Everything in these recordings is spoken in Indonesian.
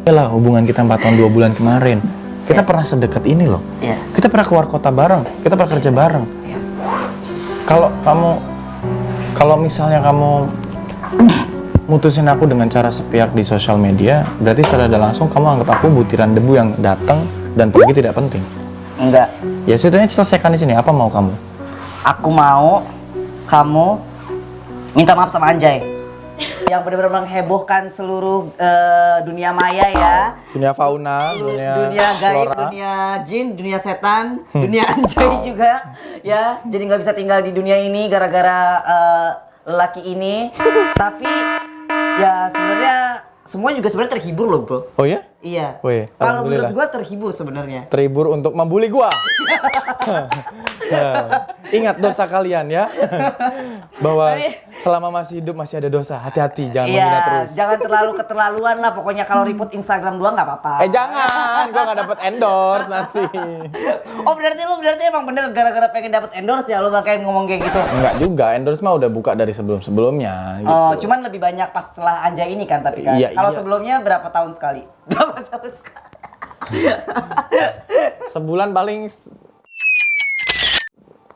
Yalah, hubungan kita 4 tahun 2 bulan kemarin. Kita pernah sedekat ini loh. Iya. Kita pernah keluar kota bareng, kita pernah kerja bareng. Iya. Kalau misalnya kamu mutusin aku dengan cara sepihak di sosial media, berarti secara tidak langsung kamu anggap aku butiran debu yang datang dan pergi tidak penting. Enggak. Ya setidaknya selesaikan di sini. Apa mau kamu? Aku mau kamu minta maaf sama Anjay yang benar-benar menghebohkan seluruh dunia maya ya. Dunia fauna, dunia gaib, flora. dunia jin, dunia setan, dunia Anjay juga ya. Jadi nggak bisa tinggal di dunia ini gara-gara lelaki ini. Tapi ya sebenarnya semua juga sebenarnya terhibur loh bro. Oh ya? Iya. Wih, Kalau menurut alhamdulillah. gua terhibur sebenarnya. Terhibur untuk membuli gua. Ingat dosa kalian ya. Bahwa selama masih hidup masih ada dosa. Hati-hati, jangan menghina terus. Jangan terlalu keterlaluan lah. Pokoknya kalau ribut Instagram doang nggak apa-apa. Jangan, gua nggak dapet endorse nanti. Oh berarti emang bener gara-gara pengen dapet endorse ya lo makanya ngomong kayak gitu. Enggak juga, endorse mah udah buka dari sebelum-sebelumnya gitu. Oh, cuman lebih banyak pas setelah Anjay ini kan tapi kan. Iya, Kalau iya. sebelumnya berapa tahun sekali? Berapa tahun sekali? Sebulan paling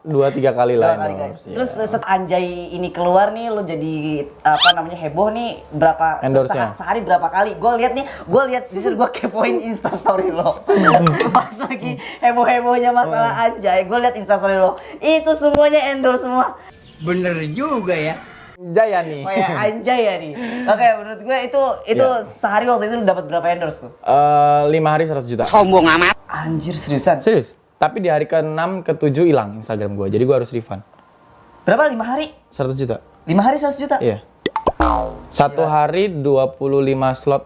2-3 kali lah Berapa kali, kan? endorse. Terus setelah Anjay ini keluar nih lo jadi apa namanya heboh nih berapa Endorse-nya? sehari berapa kali? Gue lihat jujur gue kepoin Instastory lo. Pas lagi heboh-hebohnya masalah Anjay, gue lihat Instastory lo. Itu semuanya endorse semua. Bener juga ya. Jaya nih. Oh ya Anjay ya nih. Oke, menurut gue itu Ya. sehari waktu itu lu dapat berapa endorse tuh? 5 hari 100 juta. Sombong amat. Anjir seriusan. Serius? Tapi di hari ke-6, ke-7 hilang Instagram gua. Jadi gua harus refund. Berapa 5 hari? 100 juta. 5 hari 100 juta? Iya. Satu hari 25 slot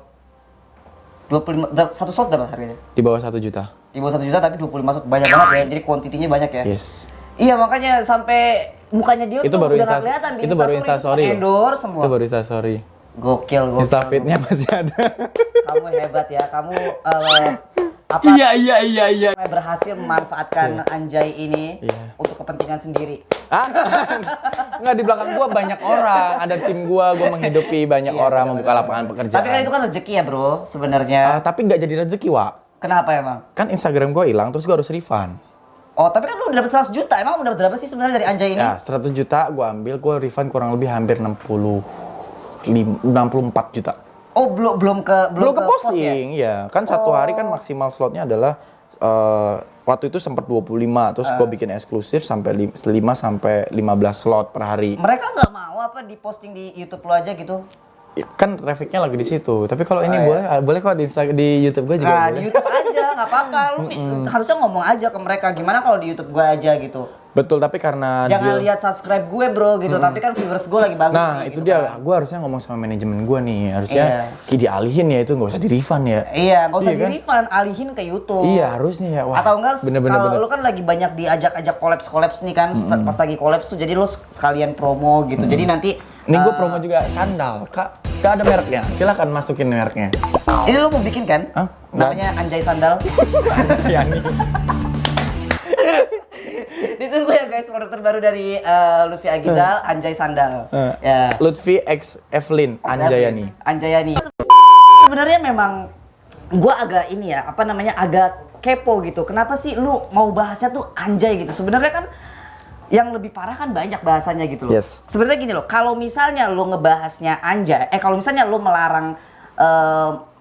25 berapa, satu slot berapa harganya? di bawah 1 juta. Di bawah 1 juta tapi 25 slot banyak banget ya. Jadi kuantitinya banyak ya. Yes. Iya makanya sampai mukanya dia Itu tuh baru udah Insta- nggak kelihatan di itu baru Instastory loh. endorse semua. Itu baru Instastory. Gokil. Instafeed-nya masih ada. Kamu hebat ya. Kamu apa? Iya. Berhasil memanfaatkan Anjay ini Iya. untuk kepentingan sendiri. Enggak, di belakang gua banyak orang. Ada tim gua menghidupi banyak Iya, orang, benar, membuka benar. lapangan pekerjaan. Tapi kan itu kan rezeki ya bro sebenarnya. Tapi nggak jadi rezeki, Wak. Kenapa emang? Kan Instagram gua hilang, terus gua harus refund. Oh tapi kan lu udah dapet 100 juta. Emang udah dapet berapa sih sebenarnya dari Anjay ini? Ya, 100 juta gua ambil, gua refund kurang lebih hampir 64 juta. Oh belum ke post ya? posting, ya. Kan satu hari kan maksimal slotnya adalah waktu itu sempat 25, terus gua bikin eksklusif sampai 5 sampai 15 slot per hari. Mereka nggak mau apa diposting di YouTube lo aja gitu? Ya, kan trafficnya lagi di situ. Tapi kalau ini boleh kok di YouTube gua juga Nah boleh. di YouTube aja nggak apa-apa. Lu harusnya ngomong aja ke mereka gimana kalau di YouTube gue aja gitu. Betul, tapi karena Jangan lihat subscribe gue bro gitu. Tapi kan viewers gue lagi bagus Nah, nih, itu gitu dia. kan. Gua harusnya ngomong sama manajemen gua nih. Harusnya Iya. dialihin ya, itu nggak usah di refund ya. Iya nggak usah Iya di kan? refund, alihin ke YouTube. Iya, harusnya ya. Wah, Atau enggak bener-bener. kalau lu kan lagi banyak diajak-ajak kolaps nih kan pas lagi kolaps tuh jadi lu sekalian promo gitu. Jadi nanti Ini gue promo juga sandal, Kak. Gak ada mereknya. Silakan masukin mereknya. ini lu mau bikin kan? Hah? Namanya Anjay Sandal. Ya nih. Ditunggu ya guys produk terbaru dari Lutfi Agizal, Anjay Sandal. Ya. Lutfi X Evelyn Anjayani. Anjayani. Sebenarnya memang gua agak ini ya, apa namanya agak kepo gitu. Kenapa sih lu mau bahasnya tuh Anjay gitu? Sebenarnya kan yang lebih parah kan banyak bahasanya gitu loh. Yes. Sebenarnya gini loh, kalau misalnya lu ngebahasnya Anjay, kalau misalnya lu melarang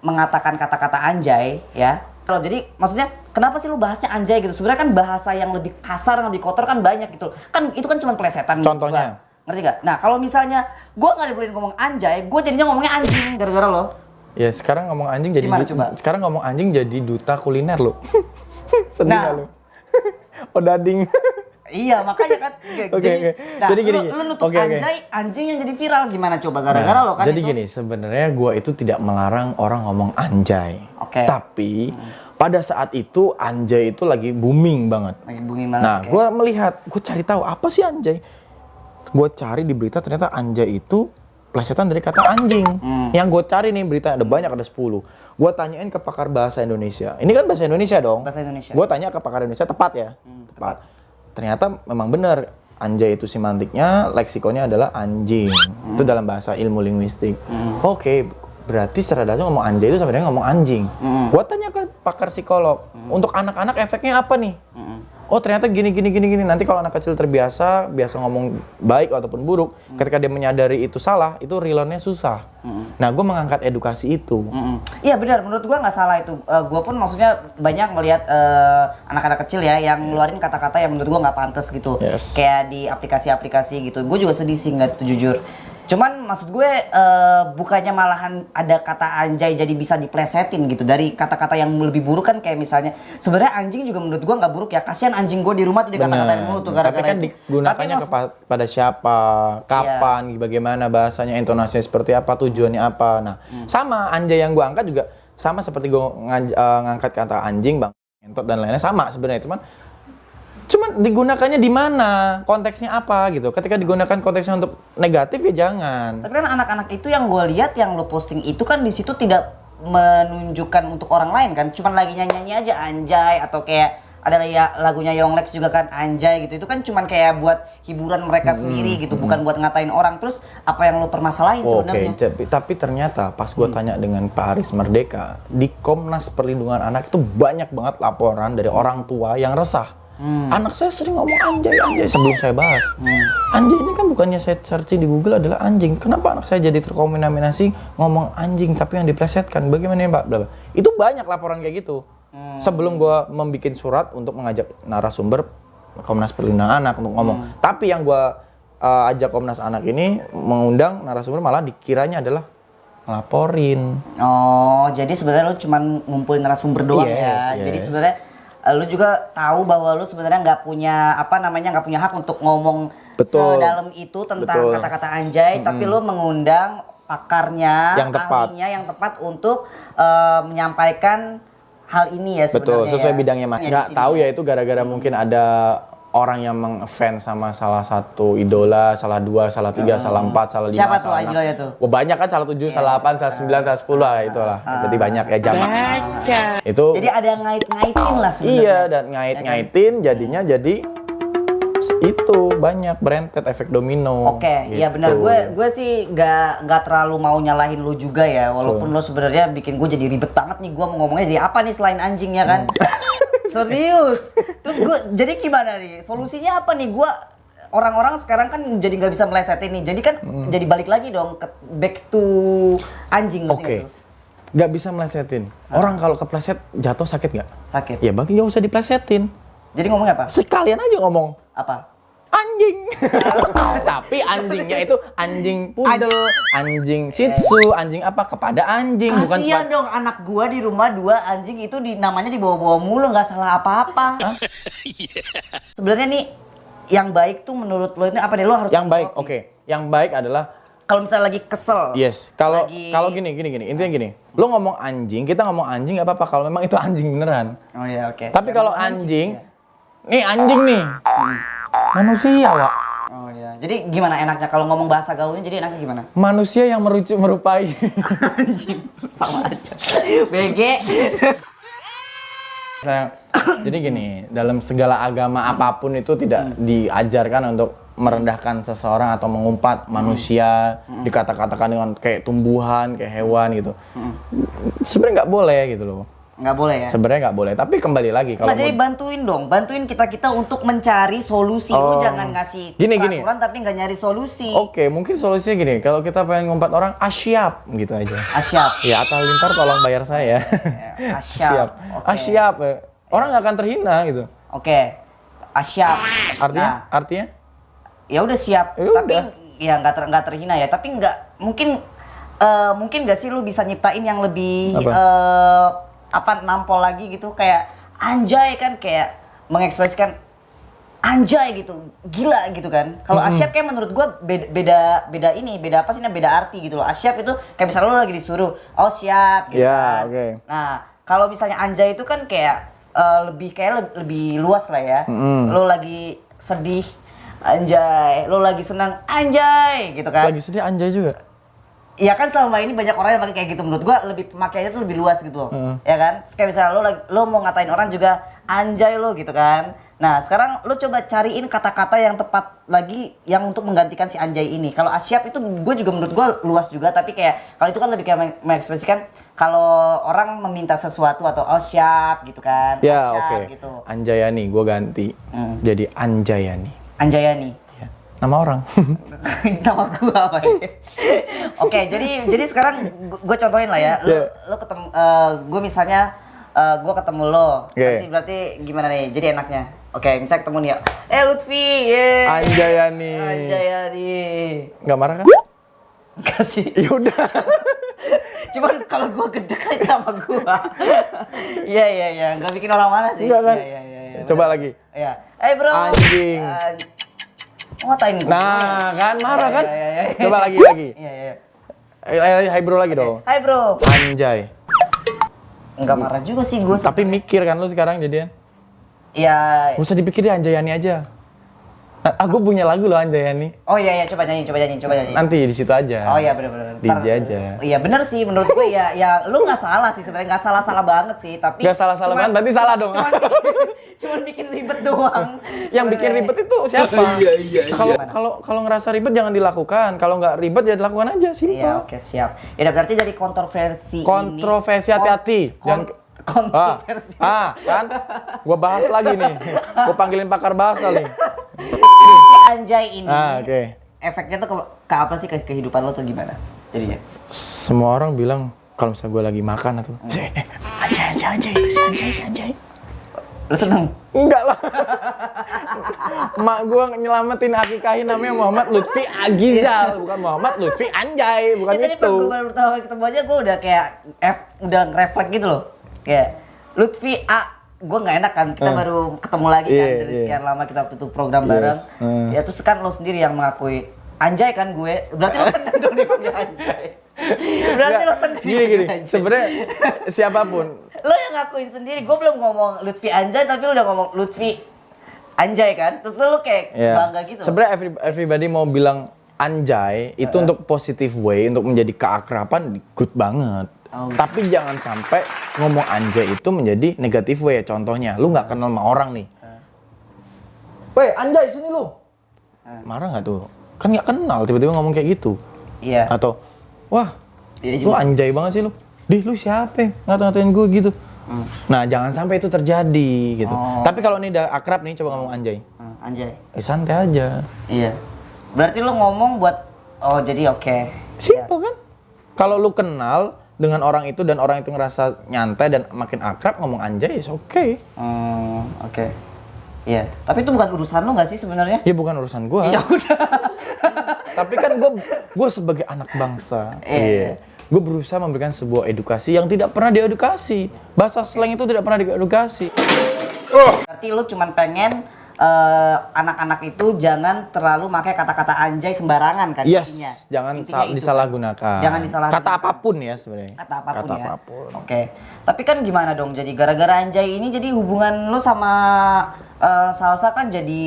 mengatakan kata-kata Anjay ya. Kalau jadi maksudnya kenapa sih lu bahasnya Anjay gitu? Sebenarnya kan bahasa yang lebih kasar, yang lebih kotor kan banyak gitu loh. Kan itu kan cuma plesetan. Contohnya? Gua. Ngerti gak? Nah kalau misalnya gua nggak dibolehin ngomong Anjay, gua jadinya ngomongnya anjing gara-gara lo. Ya sekarang ngomong anjing jadi Gimana coba? Sekarang ngomong anjing jadi duta kuliner lo. Sedih Nah. nggak lo? Odading. Iya makanya kan. Oke. Nah, Jadi gini. lu nutup Oke. Anjay, anjing yang jadi viral gimana coba gara-gara lo kan Jadi itu. gini, sebenarnya gua itu tidak melarang orang ngomong anjay. Oke. Tapi pada saat itu anjay itu lagi booming banget. Lagi booming banget. Nah, oke. gue melihat, gue cari tahu apa sih anjay. Gue cari di berita ternyata anjay itu plesetan dari kata anjing. Yang gue cari nih berita ada banyak, ada 10. Gue tanyain ke pakar bahasa Indonesia. Ini kan bahasa Indonesia dong. Bahasa Indonesia. Gue tanya ke pakar Indonesia tepat ya, tepat. Ternyata memang benar. Anjay itu semantiknya, leksikonnya adalah anjing. Itu dalam bahasa ilmu linguistik. Oke, berarti secara dasar ngomong anjay itu sebenarnya ngomong anjing. Gua tanya ke pakar psikolog, untuk anak-anak efeknya apa nih? Oh ternyata gini. Nanti kalau anak kecil biasa ngomong baik ataupun buruk, ketika dia menyadari itu salah, itu relearn-nya susah. Nah, gue mengangkat edukasi itu. Iya benar, menurut gua nggak salah itu. Gua pun maksudnya banyak melihat anak-anak kecil ya yang ngeluarin kata-kata yang menurut gua nggak pantas gitu. Yes. Kayak di aplikasi-aplikasi gitu. Gue juga sedih sih ngeliat itu jujur. Cuman maksud gue bukannya malahan ada kata anjay jadi bisa diplesetin gitu dari kata-kata yang lebih buruk kan, kayak misalnya sebenarnya anjing juga menurut gue nggak buruk ya, kasihan anjing gue di rumah tuh dikata-katain mulu tuh gara-gara Tapi kan itu. digunakannya kepada siapa, kapan, bagaimana bahasanya, intonasinya seperti apa, tujuannya apa. Nah, sama anjay yang gue angkat juga sama seperti gue ngangkat kata anjing, bang, entot dan lainnya sama sebenarnya, cuman digunakannya di mana, konteksnya apa gitu. Ketika digunakan konteksnya untuk negatif ya jangan. Tapi kan anak-anak itu yang gue lihat yang lo posting itu kan di situ tidak menunjukkan untuk orang lain kan, cuman lagi nyanyi aja anjay, atau kayak ada ya lagunya Yonglex juga kan anjay gitu. Itu kan cuman kayak buat hiburan mereka sendiri gitu, bukan buat ngatain orang. Terus apa yang lo permasalahin sebenarnya? Tapi ternyata pas gue tanya dengan Pak Aris Merdeka, di Komnas Perlindungan Anak itu banyak banget laporan dari orang tua yang resah. Anak saya sering ngomong anjay sebelum saya bahas. Anjay ini kan bukannya saya searching di Google adalah anjing. Kenapa anak saya jadi terkontaminasi ngomong anjing tapi yang diplesetkan? Bagaimana ya, Mbak? Bla bla. Itu banyak laporan kayak gitu. Sebelum gua membuat surat untuk mengajak narasumber Komnas Perlindungan Anak untuk ngomong. Tapi yang gua ajak Komnas Anak ini mengundang narasumber malah dikiranya adalah ngelaporin. Oh, jadi sebenarnya lo cuma ngumpulin narasumber doang ya. Yes. Jadi sebenarnya lu juga tahu bahwa lu sebenarnya nggak punya nggak punya hak untuk ngomong sedalam itu tentang kata-kata anjay, tapi lu mengundang pakarnya, ahlinya yang tepat untuk menyampaikan hal ini ya sebenarnya. Betul, sesuai ya. bidangnya Mas. Nggak tahu ya itu gara-gara mungkin ada orang yang mengfans sama salah satu idola, salah dua, salah tiga, salah empat, salah lima. Siapa tuh idolanya tuh? Wah banyak kan, salah 7, salah 8, salah 9, salah 10 lah itulah. Berarti banyak ya jam. Itu. Jadi ada yang ngait-ngaitin lah sebenarnya. Iya, dan ngait-ngaitin jadinya jadi itu banyak berentet efek domino. Oke, gitu. iya benar. Gue sih nggak terlalu mau nyalahin lu juga ya, walaupun lu sebenarnya bikin gue jadi ribet banget nih. Gue mau ngomongnya jadi apa nih selain anjing ya kan? Serius. Terus gue jadi gimana nih? Solusinya apa nih? Gue orang-orang sekarang kan jadi nggak bisa melesetin nih. Jadi kan jadi balik lagi dong ke back to anjing. Oke. Nggak bisa melesetin. Orang kalau kepleset jatuh sakit nggak? Sakit. Ya berarti nggak usah diplesetin. Jadi ngomongnya apa? Sekalian aja ngomong Apa? anjing. Tapi anjingnya itu anjing pudel, anjing shih tzu, anjing apa kepada anjing, bukan Kasian dong anak gua di rumah 2 anjing itu namanya dibawa-bawa mulu, nggak salah apa-apa. Sebenarnya nih yang baik tuh menurut lo ini apa nih, lo harus yang baik. Oke. Yang baik adalah kalau misalnya lagi kesel. yes. Kalau gini, intinya gini. Lo ngomong anjing, kita ngomong anjing nggak apa-apa kalau memang itu anjing beneran. Oh iya, oke. Tapi Ya, kalau anjing, nih anjing nih. Manusia, Wak. Oh iya. Jadi gimana enaknya kalau ngomong bahasa gaulnya, jadi enaknya gimana? Manusia yang merupai. Anjing, sama aja. BG. Jadi gini, dalam segala agama apapun itu tidak diajarkan untuk merendahkan seseorang atau mengumpat manusia, dikata-katakan dengan kayak tumbuhan, kayak hewan gitu. Sebenarnya nggak boleh gitu loh. Nggak boleh ya? Sebenarnya nggak boleh, tapi kembali lagi kalau jadi bantuin kita untuk mencari solusi. Lu jangan ngasih peraturan tapi nggak nyari solusi. Oke, mungkin solusinya gini, kalau kita pengen ngumpat orang, asyap gitu aja. Asyap. Ya, Atta Halilintar tolong bayar saya. Asyap. Asyap. Orang nggak akan terhina gitu. Oke. Asyap. Artinya? Artinya? Ya udah siap. Ya tapi udah. ya nggak terhina ya. Tapi nggak mungkin nggak sih lu bisa nyiptain yang lebih nampol lagi gitu, kayak anjay kan, kayak mengekspresikan anjay gitu, gila gitu kan. Kalau asyap kayak menurut gua beda arti gitu loh. Asyap itu kayak misalnya lu lagi disuruh, oh siap gitu kan. Okay. Nah, kalau misalnya anjay itu kan kayak lebih luas lah ya. Lu lagi sedih, anjay. Lu lagi senang, anjay gitu kan. Lagi sedih anjay juga. Iya kan, selama ini banyak orang yang pakai kayak gitu. Menurut gua lebih pemakaiannya tuh lebih luas gitu loh. Ya kan? Terus kayak misalnya lo mau ngatain orang juga anjay lo gitu kan. Nah, sekarang lu coba cariin kata-kata yang tepat lagi yang untuk menggantikan si anjay ini. Kalau asyap itu gue juga menurut gue luas juga, tapi kayak kalau itu kan lebih kayak mengekspresikan kalau orang meminta sesuatu atau oh siap gitu kan. Ya, Siap oke. gitu. Anjayani, gue ganti. Jadi Anjayani. Anjayani. Ya. Nama orang. Nama gue apa ya? Oke, jadi sekarang gue contohin lah ya. Lu ketemu gue misalnya gue ketemu lo. Oke. Berarti gimana nih? Jadi enaknya. Oke, misalnya ketemu nih ya. Lutfi, ye. Anjayani. Anjayani. Nggak marah kan? Enggak sih. Yaudah. Cuman kalau gue gede kan itu sama gue. Iya. Nggak bikin orang mana sih? Enggak kan? Iya. Coba lagi. Iya. Bro. Anjing. Ngatain gue. Nah, kan marah kan? Iya. Coba lagi. Iya. Hai bro lagi dong. Hai bro. Anjay. Enggak marah juga sih gue. Tapi mikir kan lu sekarang jadian. Iya. Gak usah dipikir deh, Anjayani aja. Aku punya lagu loh Anjayani. Oh iya, coba nyanyi. Nanti di situ aja. Oh iya benar. DJ aja. Iya benar sih menurut gue ya lu nggak salah sih sebenarnya, nggak salah banget sih, tapi Gak salah-salah banget, berarti salah dong. cuman bikin ribet doang. Yang bikin ribet itu siapa? Iya. Kalau ngerasa ribet jangan dilakukan. Kalau nggak ribet ya dilakukan aja, simpel. Iya, oke, siap. Ya berarti dari kontroversi Kontroversi, ini. hati-hati. Kontroversi. Kan? Gua bahas lagi nih. Gua panggilin pakar bahasa nih. Si Anjay ini. Oke. Efeknya tuh ke apa sih, ke kehidupan lo tuh gimana? Jadinya. Semua orang bilang kalau misalnya gue lagi makan atau Anjay itu si Anjay. Lo seneng? Enggak lah. Mak gue nyelamatin akikahin namanya Muhammad Lutfi Agizal, bukan Muhammad Lutfi Anjay, bukan Tadi pas itu. gue baru pertama kali ketemu aja gue udah kayak udah refleks gitu loh. Kayak Lutfi A, gue nggak enak kan, kita baru ketemu lagi kan dari sekian lama kita tutup program bareng. Ya terus kan lo sendiri yang mengakui Anjay kan gue, berarti lo seneng dong dipanggil Anjay. Berarti lo seneng Gini, dipanggil Anjay. sebenarnya siapapun. Lo yang ngakuin sendiri, gue belum ngomong Lutfi Anjay tapi lo udah ngomong Lutfi Anjay kan, terus lo kayak bangga gitu. Sebenarnya everybody mau bilang Anjay itu untuk positive way, untuk menjadi keakraban, good banget. Oh, gitu. Tapi jangan sampai ngomong Anjay itu menjadi negative way. Contohnya, lu nggak kenal sama orang nih. Weh, Anjay sini lu. Marah nggak tuh? Kan nggak kenal, tiba-tiba ngomong kayak gitu. Iya. Atau, wah, Iya lu juga. Anjay banget sih lu. Dih, lu siapa? Ngata-ngatain gue gitu. Nah, jangan sampai itu terjadi gitu. Tapi kalau ini udah akrab nih, coba ngomong Anjay. Anjay. Santai aja. Iya. Berarti lo ngomong buat jadi oke. Simple kan? Kalau lu kenal dengan orang itu dan orang itu ngerasa nyantai dan makin akrab, ngomong Anjay is oke. Oke. Iya. Tapi itu bukan urusan lo nggak sih sebenarnya? Ya bukan urusan gua. Ya udah. Tapi kan gua sebagai anak bangsa, gue berusaha memberikan sebuah edukasi yang tidak pernah diedukasi. Bahasa slang itu tidak pernah diedukasi. Berarti lu cuman pengen anak-anak itu jangan terlalu pakai kata-kata anjay sembarangan kan Yes, intinya. jangan Intinya itu, disalahgunakan. Jangan disalahgunakan. Kata apapun ya sebenarnya. Kata apapun ya. Apapun. Oke. Tapi kan gimana dong? Jadi gara-gara anjay ini jadi hubungan lu sama Salsa kan jadi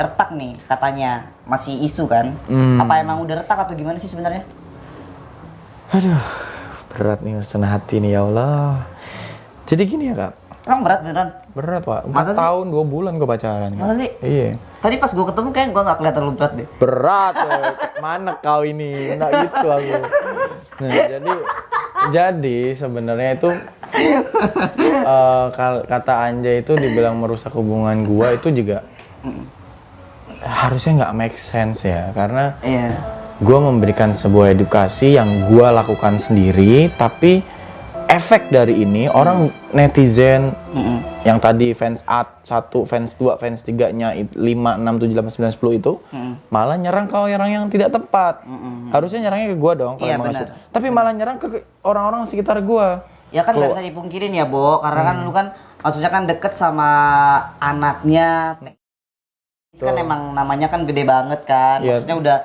retak nih katanya. Masih isu kan? Apa emang udah retak atau gimana sih sebenarnya? Aduh, berat nih urusan hati nih ya Allah. Jadi gini ya Kak. Emang berat beneran? Berat Pak. 4 Masa sih? tahun 2 bulan gue pacaran. Kak. Masa sih? Iya. Tadi pas gue ketemu kayak gue nggak kelihatan lu berat deh. Berat, mana kau ini? Nggak gitu aku. Nah, jadi sebenarnya itu kata Anjay itu dibilang merusak hubungan gua itu juga harusnya nggak make sense ya, karena Iya. gua memberikan sebuah edukasi yang gua lakukan sendiri, tapi efek dari ini orang netizen yang tadi fans A 1, fans 2, fans 3-nya 5, 6, 7, 8, 9, 10 itu malah nyerang ke orang yang tidak tepat. Harusnya nyerangnya ke gua dong kalau Iya, emang benar. nggak. Tapi malah nyerang ke orang-orang sekitar gua. Ya kan nggak bisa dipungkirin ya, Bo, karena kan lu kan maksudnya kan deket sama anaknya. Kan emang namanya kan gede banget kan. Iya. Maksudnya udah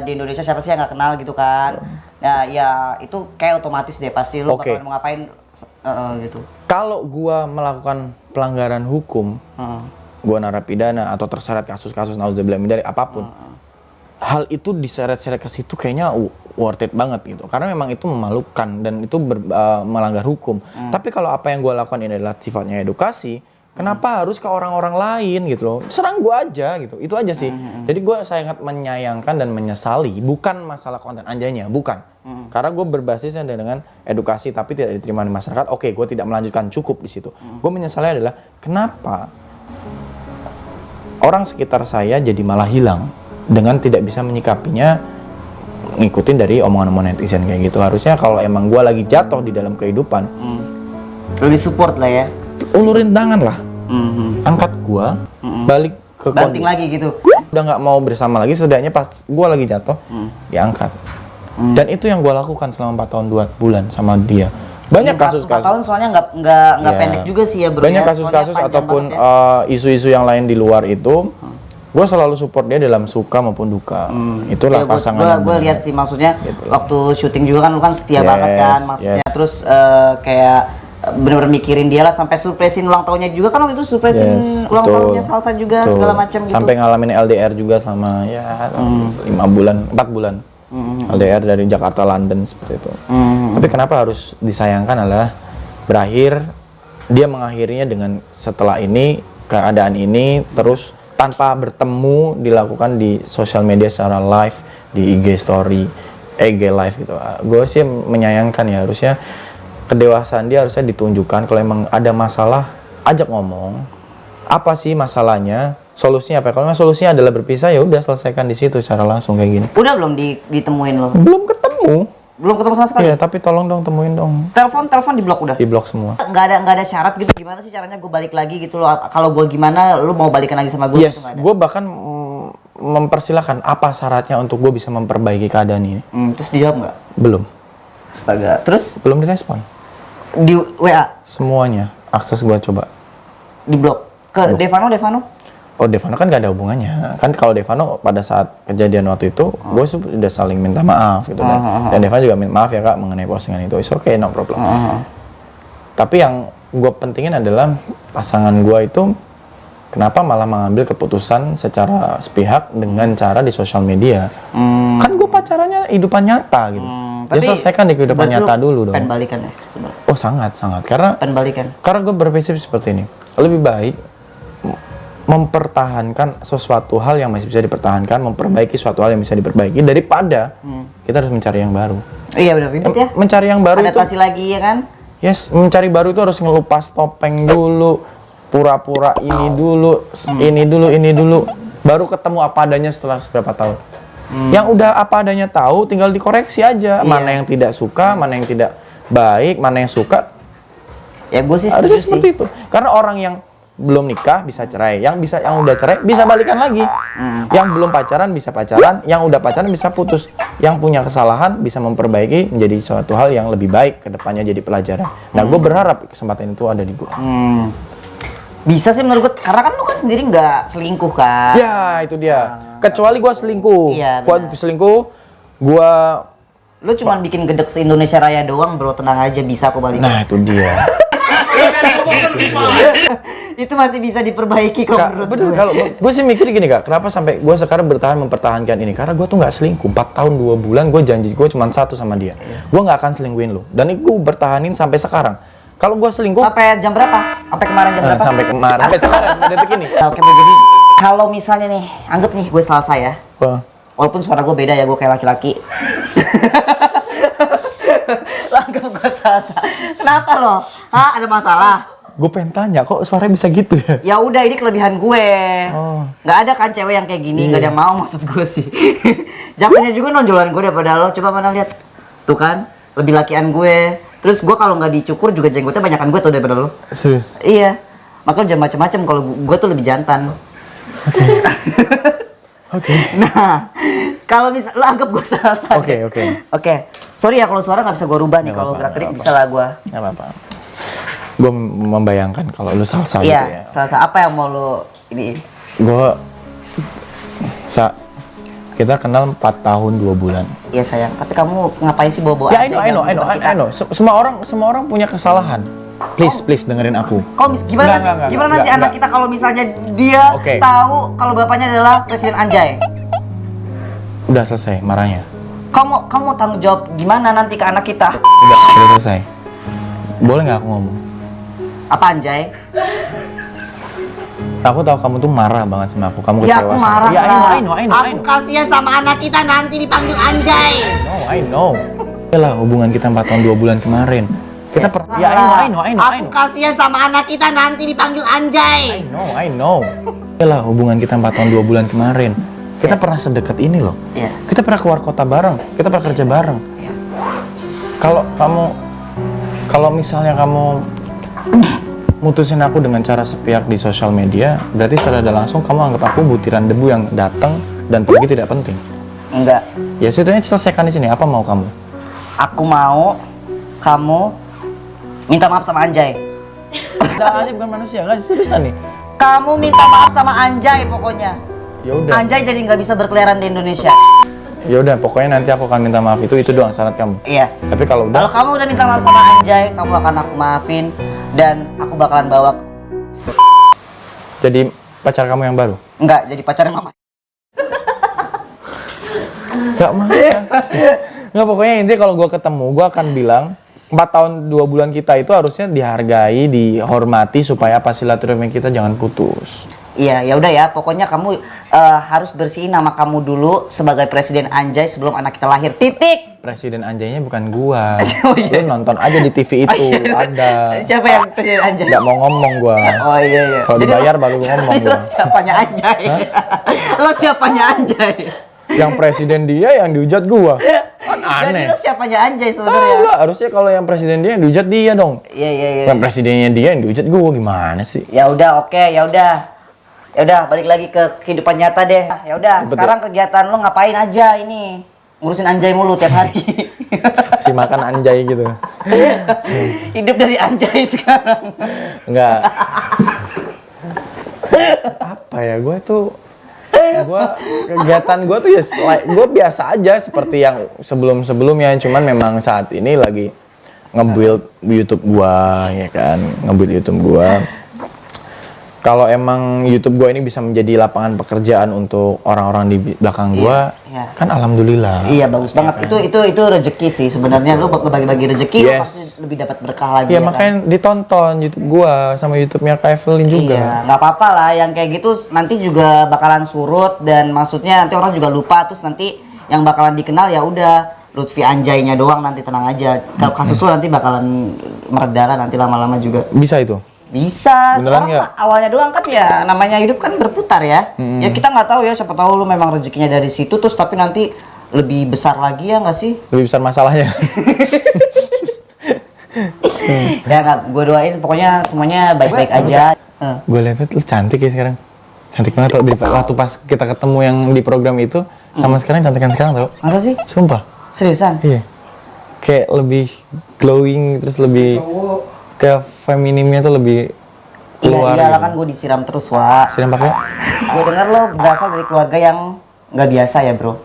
di Indonesia siapa sih yang nggak kenal gitu kan. Nah, ya itu kayak otomatis deh pasti lu Oke. bakalan mau ngapain gitu. Kalau gua melakukan pelanggaran hukum, gua narapidana atau terseret kasus-kasus nauzubillah min dzalik apapun, hal itu diseret-seret ke situ kayaknya worth it banget gitu. Karena memang itu memalukan dan itu melanggar hukum. Tapi kalau apa yang gua lakukan ini adalah sifatnya edukasi, Kenapa harus ke orang-orang lain gitu loh? Serang gue aja gitu. Itu aja sih. Jadi gue sangat menyayangkan dan menyesali. Bukan masalah konten anjaynya, bukan. Karena gue berbasisnya dengan edukasi tapi tidak diterima di masyarakat. Oke, gue tidak melanjutkan, cukup di situ. Gue menyesali adalah kenapa orang sekitar saya jadi malah hilang dengan tidak bisa menyikapinya, ngikutin dari omongan-omongan netizen kayak gitu. Harusnya kalau emang gue lagi jatuh di dalam kehidupan, Lebih support lah ya. ulurin tangan lah, angkat gua, balik ke Banting lagi gitu. udah nggak mau bersama lagi, setidaknya pas gua lagi jatuh diangkat. Dan itu yang gua lakukan selama 4 tahun 2 bulan sama dia. Banyak 4 kasus-kasus, tahun soalnya nggak Ya. pendek juga sih ya bro. banyak ya. kasus-kasus Soalnya panjang ataupun banget ya. isu-isu yang lain di luar itu, gua selalu support dia dalam suka maupun duka. Itulah pasangan yang Gue benar. lihat sih maksudnya Gitu. waktu syuting juga kan lu kan setia Yes, banget kan maksudnya. yes. Terus kayak bener-bener mikirin dia lah sampai surprisein ulang tahunnya juga kan waktu itu surprisein Yes, ulang betul. tahunnya Salsa juga Betul. segala macam gitu. Sampai ngalamin LDR juga selama ya 5 bulan, 4 bulan. LDR dari Jakarta London seperti itu. Tapi kenapa harus disayangkan adalah berakhir dia mengakhirinya dengan setelah ini keadaan ini terus tanpa bertemu dilakukan di sosial media secara live di IG story, IG live gitu. Gue sih menyayangkan ya, harusnya kedewasaan dia harusnya ditunjukkan. Kalau emang ada masalah ajak ngomong. Apa sih masalahnya? Solusinya apa? Kalau memang solusinya adalah berpisah ya udah selesaikan di situ secara langsung kayak gini. Udah belum ditemuin lo? Belum ketemu. Belum ketemu sama sekali? Iya, tapi tolong dong temuin dong. Telepon di blok udah? Di blok semua. Nggak ada syarat gitu, gimana sih caranya gue balik lagi gitu loh? Kalau gue gimana, lu mau balikan lagi sama gue? Yes, gue bahkan mempersilahkan apa syaratnya untuk gue bisa memperbaiki keadaan ini. Terus dijawab nggak? Belum. Astaga. Terus Belum direspon. di WA? Semuanya akses gue coba. Di blok? Ke Devano? Oh, Devano kan gak ada hubungannya. Kan kalau Devano pada saat kejadian waktu itu, gue udah saling minta maaf gitu dan Devano juga minta maaf ya kak mengenai postingan itu. It's okay, no problem. Tapi yang gue pentingin adalah pasangan gue itu kenapa malah mengambil keputusan secara sepihak dengan cara di sosial media. Kan gue pacarannya hidupan nyata gitu. Dia selesaikan di kehidupan nyata dulu dong. Pengen balikan ya sebenarnya? Oh sangat. Karena Pengen balikan? gue berprinsip seperti ini. Lebih baik mempertahankan sesuatu hal yang masih bisa dipertahankan, memperbaiki suatu hal yang bisa diperbaiki daripada kita harus mencari yang baru. Iya benar, ribet ya. Mencari yang baru Adaptasi itu, lagi ya kan? yes, mencari baru itu harus ngelupas topeng dulu, pura-pura ini dulu, baru ketemu apa adanya setelah seberapa tahun. Yang udah apa adanya tahu, tinggal dikoreksi aja. Mana yang tidak suka, mana yang tidak baik, mana yang suka. Ya gue sih Harusnya setuju sih. seperti itu. Karena orang yang belum nikah bisa cerai, yang udah cerai bisa balikan lagi, yang belum pacaran bisa pacaran, yang udah pacaran bisa putus, yang punya kesalahan bisa memperbaiki menjadi suatu hal yang lebih baik ke depannya jadi pelajaran. Nah, gue berharap kesempatan itu ada di gue. Bisa sih menurut gue, karena kan lu kan sendiri nggak selingkuh kan? Ya, itu dia. Kecuali gue selingkuh. Iya, Gua benar. selingkuh, gue. Lu cuman bikin gedek se-Indonesia Raya doang bro, tenang aja bisa kok balikan. Nah, itu dia. Itu masih bisa diperbaiki kok menurut Bener, gue. kalau gue sih mikir gini kak, kenapa sampai gue sekarang mempertahankan ini? Karena gue tuh nggak selingkuh, 4 tahun 2 bulan gue janji gue cuma satu sama dia. Gue nggak akan selingkuhin lo, dan itu gue bertahanin sampai sekarang. Kalau gue selingkuh, Sampai jam berapa? Sampai kemarin jam berapa? sampai kemarin, sampai sekarang, detik ini. Oke bro, jadi kalau misalnya nih, anggap nih gue Salsa ya. Wah, Walaupun suara gue beda ya, gue kayak laki-laki. Lo anggap gue Salsa. Kenapa lo? Hah, ada masalah? gue pengen tanya, kok suaranya bisa gitu ya? Ya udah, ini kelebihan gue. Oh. Nggak ada kan cewek yang kayak gini, nggak ada yang mau maksud gue sih. Jagonya juga nonjolan gue daripada lo. Coba mana lihat. Tuh kan, lebih lakian gue. Terus gue kalau nggak dicukur juga jenggotnya banyakan gue tuh daripada lo. Serius? Iya. Makanya jangan macem-macem, kalau gue tuh lebih jantan. Oke. Nah, kalau misal lo anggap gue Salsa. Oke. Oke. Sorry ya kalau suara nggak bisa gue rubah nih, Nggak kalau apa-apa, gerak-gerik nggak bisa lah gue. Nggak apa-apa. Gue membayangkan kalau lu salsa gitu Iya, ya. Salsa apa yang mau lo ini? Gue, kita kenal 4 tahun 2 bulan. Iya sayang, tapi kamu ngapain sih bawa-bawa Ya, aja I know. ganggu kita? Semua orang punya kesalahan. Please dengerin aku. Gimana Enggak, gimana nanti enggak, anak enggak. kita kalau misalnya dia Oke. tahu kalau bapaknya adalah Presiden Anjay? Udah selesai marahnya. Kamu tanggung jawab gimana nanti ke anak kita? Udah selesai. Boleh nggak aku ngomong? Apa Anjay? Aku tahu kamu tuh marah banget sama aku. Kamu Ya kecewa aku sama marah Ya, lah. I know. Aku kasihan sama anak kita nanti dipanggil anjay. I know. Yalah, hubungan kita 4 tahun 2 bulan kemarin. Kita pernah. Ya, I know. Aku kasihan sama anak kita nanti dipanggil anjay. I know. Yalah, hubungan kita 4 tahun 2 bulan kemarin. Kita pernah sedekat ini loh. Iya. Kita pernah keluar kota bareng. Kita pernah kerja bareng. Iya. Kalau misalnya kamu mutusin aku dengan cara sepihak di sosial media, berarti secara tidak langsung kamu anggap aku butiran debu yang datang dan pergi tidak penting. Enggak. Ya setidaknya selesaikan di sini. Apa mau kamu? Aku mau kamu minta maaf sama Anjay. Nah, Anjay bukan manusia, nggak seriusan nih. Kamu minta maaf sama Anjay pokoknya. Ya udah. Anjay jadi nggak bisa berkeliaran di Indonesia. Ya udah, pokoknya nanti aku akan minta maaf itu doang syarat kamu. Iya. Tapi kalau Kalau udah, kamu udah minta maaf sama Anjay, kamu akan aku maafin dan aku bakalan bawa jadi pacar kamu yang baru. enggak jadi pacarnya mama. Gak mau. Nggak, pokoknya intinya kalau gue ketemu, gue akan bilang 4 tahun 2 bulan kita itu harusnya dihargai, dihormati supaya apa silaturahmi kita jangan putus. Iya, ya udah ya. Pokoknya kamu harus bersihin nama kamu dulu sebagai Presiden Anjay sebelum anak kita lahir. Titik. Presiden Anjaynya bukan gua. Oh, iya. Lu nonton aja di TV itu, ada. Siapa yang Presiden Anjay? Nggak mau ngomong gua. Oh iya. Kalau Jadi dibayar lo- baru ngomong Lo gua. siapanya Anjay? Lo siapanya Anjay? Yang presiden dia yang dihujat gua. Kan Jadi aneh. lo siapanya Anjay sebenarnya? Enggak, harusnya kalau yang presiden dia yang dihujat dia dong. Iya. Yang presidennya dia yang dihujat gua, gimana sih? Ya udah, oke, ya udah. Ya udah, balik lagi ke kehidupan nyata deh. Ya udah, Betul. sekarang kegiatan lo ngapain aja ini? Ngurusin Anjay mulu tiap hari. Si makan anjay gitu. Hidup dari Anjay sekarang. Enggak. Apa ya, kegiatan gue tuh ya gue biasa aja seperti yang sebelumnya, cuman memang saat ini lagi nge-build YouTube gue, ya kan, nge-build YouTube gue. Kalau emang YouTube gue ini bisa menjadi lapangan pekerjaan untuk orang-orang di belakang gue, Iya. kan alhamdulillah. Iya, bagus banget. Itu rezeki sih sebenarnya. Lu bagi-bagi rezeki lu Yes. pasti lebih dapat berkah lagi. Iya, ya makanya ditonton YouTube gue sama YouTube-nya Kak Evelyn juga. Iya, nggak apa-apa lah. Yang kayak gitu nanti juga bakalan surut dan maksudnya nanti orang juga lupa terus nanti yang bakalan dikenal ya udah Lutfi Anjaynya doang, nanti tenang aja. Kalau kasus lu nanti bakalan mereda lah nanti lama-lama juga. Bisa itu. Bisa, Beneran sekarang nggak? mah awalnya doang kan ya, namanya hidup kan berputar ya. Ya kita nggak tahu ya, siapa tahu lu memang rezekinya dari situ terus tapi nanti lebih besar lagi ya nggak sih? Lebih besar masalahnya. Ya nggak, gue doain pokoknya semuanya baik-baik aja. Gue lihat lu cantik ya sekarang. Cantik banget tau, dari waktu pas kita ketemu yang di program itu sama sekarang cantikan sekarang tau. Masa sih? Sumpah. Seriusan? Iya. Kayak lebih glowing, terus lebih ke feminimnya tuh lebih keluar. Iya, gitu. kan gue disiram terus, Wak. Siram pakai? Gue dengar lo berasal dari keluarga yang nggak biasa ya, bro,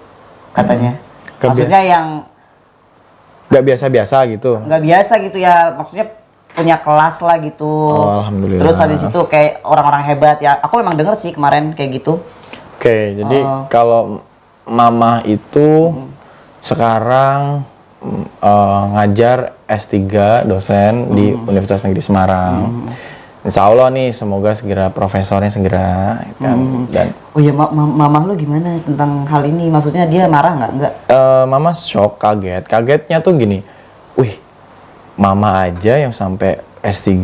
katanya. Nggak Maksudnya yang Gak biasa-biasa gitu. nggak biasa gitu ya, maksudnya punya kelas lah gitu. Oh, alhamdulillah. Terus habis itu kayak orang-orang hebat ya. Aku memang denger sih kemarin kayak gitu. Oke, jadi Oh. kalau mama itu sekarang ngajar S3 dosen di Universitas Negeri Semarang. Insya Allah nih, semoga segera profesornya segera, kan. Dan Oh ya, mamah lu gimana tentang hal ini? Maksudnya dia marah nggak? Nggak. mama shock, kaget. Kagetnya tuh gini, wih, mama aja yang sampai S3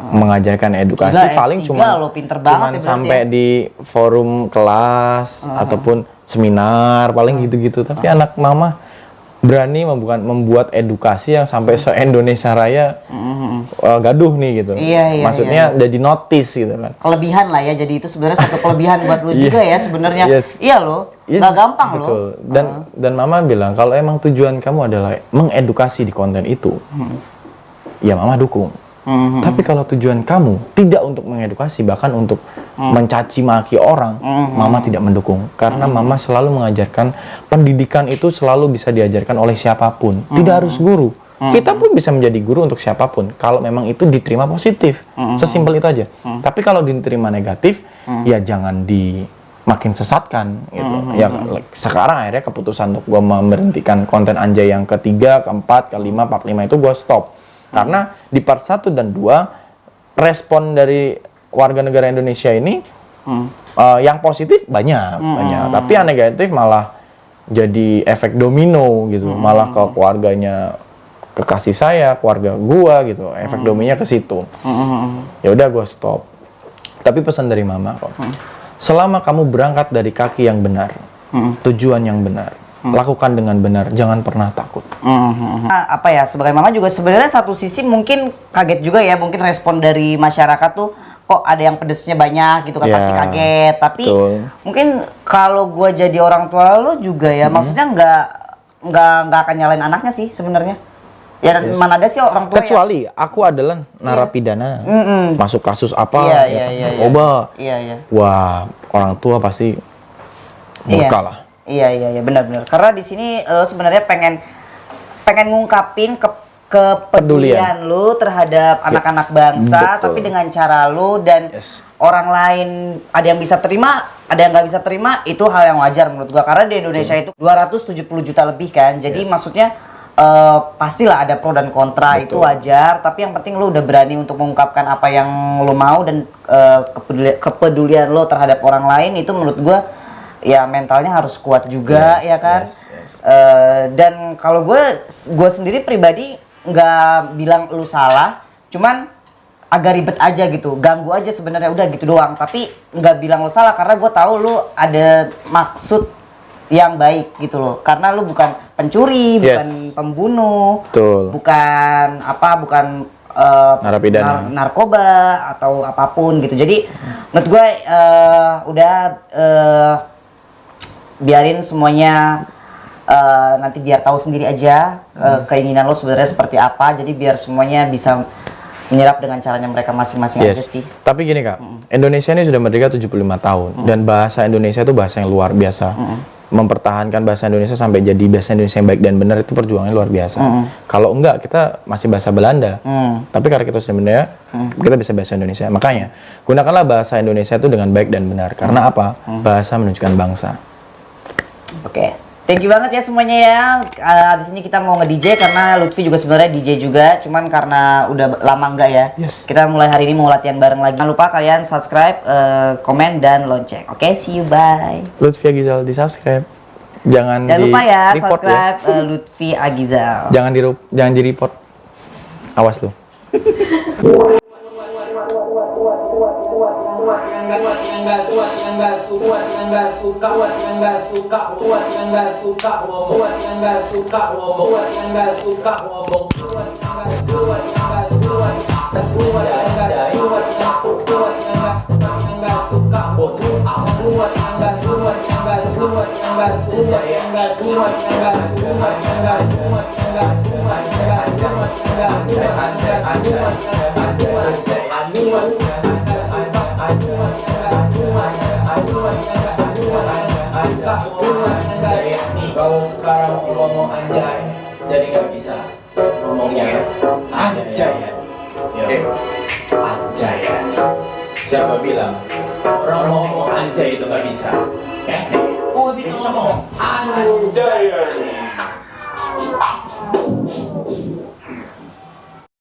mengajarkan edukasi Gila, paling S3 cuma lo pinter banget ya berarti sampai ya. di forum kelas ataupun seminar paling gitu-gitu. Tapi anak mama berani membuat edukasi yang sampai se-Indonesia Raya gaduh nih gitu. Iya, Maksudnya jadi notice gitu kan. Kelebihan lah ya, jadi itu sebenarnya satu kelebihan buat lu juga ya sebenarnya. Yes. Iya lo, Iya, nggak gampang lo. betul. Dan mama bilang kalau emang tujuan kamu adalah mengedukasi di konten itu, ya mama dukung. Tapi kalau tujuan kamu tidak untuk mengedukasi, bahkan untuk mencaci maki orang, mama tidak mendukung. Karena mama selalu mengajarkan pendidikan itu selalu bisa diajarkan oleh siapapun, tidak harus guru. Kita pun bisa menjadi guru untuk siapapun kalau memang itu diterima positif. Sesimpel itu aja. Tapi kalau diterima negatif, ya jangan makin sesatkan gitu. Ya sekarang akhirnya keputusan untuk gue memberhentikan konten Anjay yang ketiga, keempat, kelima, 45 itu gue stop. Karena di part 1 dan 2 respon dari warga negara Indonesia ini yang positif banyak, tapi yang negatif malah jadi efek domino gitu, malah ke keluarganya, ke kasih saya, keluarga gua gitu, efek dominonya ke situ. Ya udah gua stop. Tapi pesan dari mama kok, selama kamu berangkat dari kaki yang benar, tujuan yang benar, lakukan dengan benar, jangan pernah takut. Apa ya, sebagai mama juga sebenarnya satu sisi mungkin kaget juga ya, mungkin respon dari masyarakat tuh kok ada yang pedesnya banyak gitu kan, Ya, pasti kaget. Tapi betul. mungkin kalau gue jadi orang tua lo juga ya, maksudnya nggak akan nyalain anaknya sih sebenarnya. Ya mana ada sih orang tua Kecuali aku adalah narapidana, masuk kasus apa, Iya. narkoba. Iya. Wah, orang tua pasti murka lah. Iya, benar-benar. Karena di sini lo sebenarnya pengen ngungkapin kepedulian lu terhadap anak-anak bangsa, Betul. tapi dengan cara lu dan orang lain ada yang bisa terima, ada yang nggak bisa terima, itu hal yang wajar menurut gua. Karena di Indonesia itu 270 juta lebih kan, jadi maksudnya pastilah ada pro dan kontra, itu wajar. Tapi yang penting lu udah berani untuk mengungkapkan apa yang lu mau dan kepedulian lu terhadap orang lain, itu menurut gua ya mentalnya harus kuat juga, ya kan. Dan kalau gue sendiri pribadi nggak bilang lu salah, cuman agak ribet aja gitu, ganggu aja sebenarnya, udah gitu doang. Tapi nggak bilang lu salah karena gue tahu lu ada maksud yang baik gitu loh, karena lu bukan pencuri, bukan pembunuh, bukan narapidana, narkoba atau apapun gitu. Jadi menurut gue biarin semuanya nanti biar tahu sendiri aja keinginan lo sebenarnya seperti apa. Jadi biar semuanya bisa menyerap dengan caranya mereka masing-masing aja sih. Tapi gini Kak, Indonesia ini sudah merdeka 75 tahun dan bahasa Indonesia itu bahasa yang luar biasa. Mempertahankan bahasa Indonesia sampai jadi bahasa Indonesia yang baik dan benar itu perjuangannya luar biasa. Kalau enggak kita masih bahasa Belanda. Tapi karena kita sudah merdeka, kita bisa bahasa Indonesia. Makanya gunakanlah bahasa Indonesia itu dengan baik dan benar. Karena apa? Bahasa menunjukkan bangsa. Oke. Thank you banget ya semuanya ya. Abis ini kita mau nge-DJ karena Lutfi juga sebenarnya DJ juga, cuman karena udah lama enggak ya. Kita mulai hari ini mau latihan bareng lagi. Jangan lupa kalian subscribe, komen dan lonceng. Oke, see you, bye. Lutfi Agizal di subscribe. Jangan lupa ya report subscribe Lutfi Agizal. Jangan di report. Awas lu. Yang nggak suka, yang nggak suka, yang nggak suka, yang nggak suka, yang nggak suka, yang nggak suka, yang nggak suka, kalau sekarang ngomong anjay jadi nggak bisa ngomongnya anjay ya. Anjay ya. Siapa bilang orang ngomong anjay itu nggak bisa? Gue bisa ngomong anjay ya.